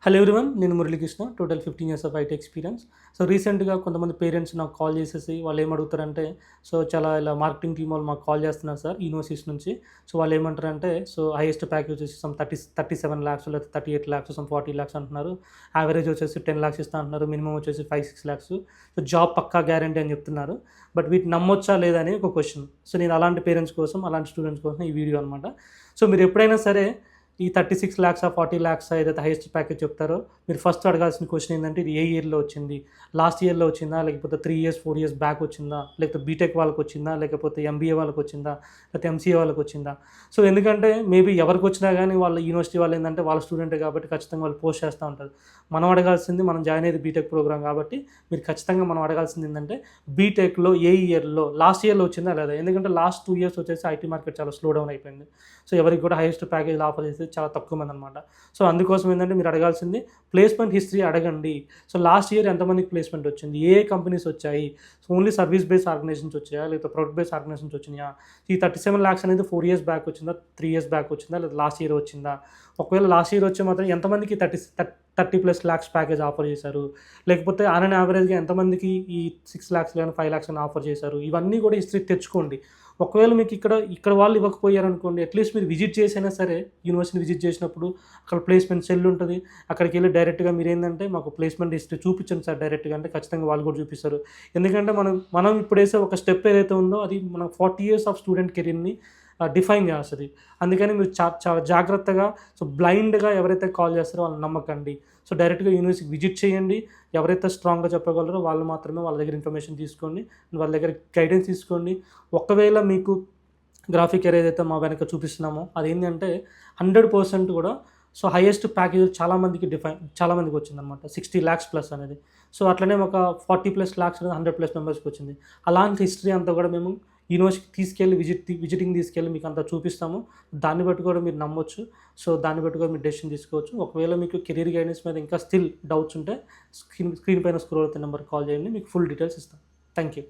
Hello everyone, నేను Muralikrishna. Total 15 years of IT experience. So రీసెంట్గా కొంతమంది పేరెంట్స్ నాకు కాల్ చేసేసి వాళ్ళు ఏమడుగుతారంటే, చాలా ఇలా మార్కెటింగ్ టీమ్ వాళ్ళు మాకు కాల్ చేస్తున్నారు సార్ యూనివర్సిటీస్ నుంచి. సో వాళ్ళు ఏమంటారంటే, హైయెస్ట్ ప్యాకేజ్ వచ్చేసి సమ్ 37 lakhs లేకపోతే 38 lakhs, సమ్ 40 lakhs అంటున్నారు. యావరేజ్ వచ్చేసి 10 lakhs ఇస్తా అంటున్నారు. మినిమం వచ్చేసి 5-6 lakhs. సో జాబ్ పక్కా గ్యారంటీ అని చెప్తున్నారు. బట్ వీటిని నమ్మొచ్చా లేదా అని ఒక క్వశ్చన్. సో నేను అలాంటి పేరెంట్స్ కోసం, అలాంటి స్టూడెంట్స్ కోసం ఈ వీడియో అనమాట. సో మీరు ఎప్పుడైనా సరే ఈ 36 lakhs 40 lakhs ఏదైతే హైయెస్ట్ ప్యాకేజ్ చెప్తారో, మీరు ఫస్ట్ అడగాల్సిన క్వశ్చన్ ఏంటంటే, ఇది ఏ ఇయర్లో వచ్చింది? లాస్ట్ ఇయర్లో వచ్చిందా, లేకపోతే 3 years 4 years బ్యాక్ వచ్చిందా, లేకపోతే బీటెక్ వాళ్ళకి వచ్చిందా, లేకపోతే ఎంబీఏ వాళ్ళకి వచ్చిందా, లేకపోతే ఎంసీఏ వాళ్ళకి వచ్చిందా? సో ఎందుకంటే మేబీ ఎవరికి వచ్చినా కానీ వాళ్ళ యూనివర్సిటీ వాళ్ళు ఏంటంటే వాళ్ళ స్టూడెంటే కాబట్టి ఖచ్చితంగా వాళ్ళు పోస్ట్ చేస్తూ ఉంటారు. మనం అడగాల్సింది, మనం జాయిన్ అయ్యేది బీటెక్ ప్రోగ్రామ్ కాబట్టి మీరు ఖచ్చితంగా మనం అడగాల్సింది ఏంటంటే, బీటెక్లో ఏ ఇయర్లో, లాస్ట్ ఇయర్లో వచ్చిందా లేదా? ఎందుకంటే లాస్ట్ 2 years వచ్చేసి ఐటీ మార్కెట్ చాలా స్లో డౌన్ అయిపోయింది. సో ఎవరికి కూడా హైయెస్ట్ ప్యాకేజ్ ఆఫర్ చేసేది చాలా తక్కువ మంది అనమాట. సో అందుకోసం ఏంటంటే మీరు అడగాల్సింది ప్లేస్మెంట్ హిస్టరీ అడగండి. సో లాస్ట్ ఇయర్ ఎంతమందికి ప్లేస్మెంట్ వచ్చింది, ఏ కంపెనీస్ వచ్చాయి, so only service based organisations వచ్చాయా, లేకపోతే ప్రొడక్ట్ బేస్డ్ ఆర్గనైజేషన్స్ వచ్చినాయా? ఈ 37 lakhs అనేది 4 years బ్యాక్ వచ్చిందా, 3 years బ్యాక్ వచ్చిందా, లేదా లాస్ట్ ఇయర్ వచ్చిందా? ఒకవేళ లాస్ట్ ఇయర్ వచ్చే మాత్రం ఎంతమందికి 30+ lakhs ప్యాకేజ్ ఆఫర్ చేశారు, లేకపోతే ఆన్ యావరేజ్గా ఎంతమందికి ఈ 6 lakhs కానీ 5 lakhs అని ఆఫర్ చేశారు? ఇవన్నీ కూడా హిస్టరీ తెచ్చుకోండి. ఒకవేళ మీకు ఇక్కడ వాళ్ళు ఇవ్వకపోయారనుకోండి, అట్లీస్ట్ మీరు విజిట్ చేసైనా సరే, యూనివర్సిటీని విజిట్ చేసినప్పుడు అక్కడ ప్లేస్మెంట్ సెల్ ఉంటుంది. అక్కడికి వెళ్ళి డైరెక్ట్గా మీరు ఏంటంటే, మాకు ప్లేస్మెంట్ హిస్టరీ చూపించండి సార్ డైరెక్ట్గా అంటే, ఖచ్చితంగా వాళ్ళు కూడా చూపిస్తారు. ఎందుకంటే మనం ఇప్పుడు వేసే ఒక స్టెప్ ఏదైతే ఉందో అది మన 40 years ఆఫ్ స్టూడెంట్ కెరీర్ని డిఫైన్ చేస్తుంది. అందుకని మీరు చాలా జాగ్రత్తగా, బ్లైండ్గా ఎవరైతే కాల్ చేస్తారో వాళ్ళని నమ్మకండి. సో డైరెక్ట్గా యూనివర్సిటీకి విజిట్ చేయండి. ఎవరైతే స్ట్రాంగ్గా చెప్పగలరో వాళ్ళు మాత్రమే వాళ్ళ దగ్గర ఇన్ఫర్మేషన్ తీసుకోండి, వాళ్ళ దగ్గర గైడెన్స్ తీసుకోండి. ఒకవేళ మీకు గ్రాఫిక్ ఏదైతే మా వెనక చూపిస్తున్నామో అదేంటంటే 100% కూడా హైయెస్ట్ ప్యాకేజ్ చాలామందికి వచ్చిందనమాట. 60 lakhs ప్లస్ అనేది. సో అట్లనే ఒక 40+ lakhs అనేది 100+ మెంబర్స్కి వచ్చింది. అలాంటి హిస్టరీ అంతా కూడా మేము యూనివర్సిటీకి తీసుకెళ్ళి విజిటింగ్ తీసుకెళ్ళి మీకు అంతా చూపిస్తాము. దాన్ని బట్టి కూడా మీరు నమ్మొచ్చు. సో దాన్ని బట్టి కూడా మీరు డెసిషన్ తీసుకోవచ్చు. ఒకవేళ మీకు కెరీర్ గైడెన్స్ మీద ఇంకా స్టిల్ డౌట్స్ ఉంటే స్క్రీన్ పైన స్క్రోల్ అవుతున్న నెంబర్కి కాల్ చేయండి. మీకు ఫుల్ డీటెయిల్స్ ఇస్తాం. Thank you.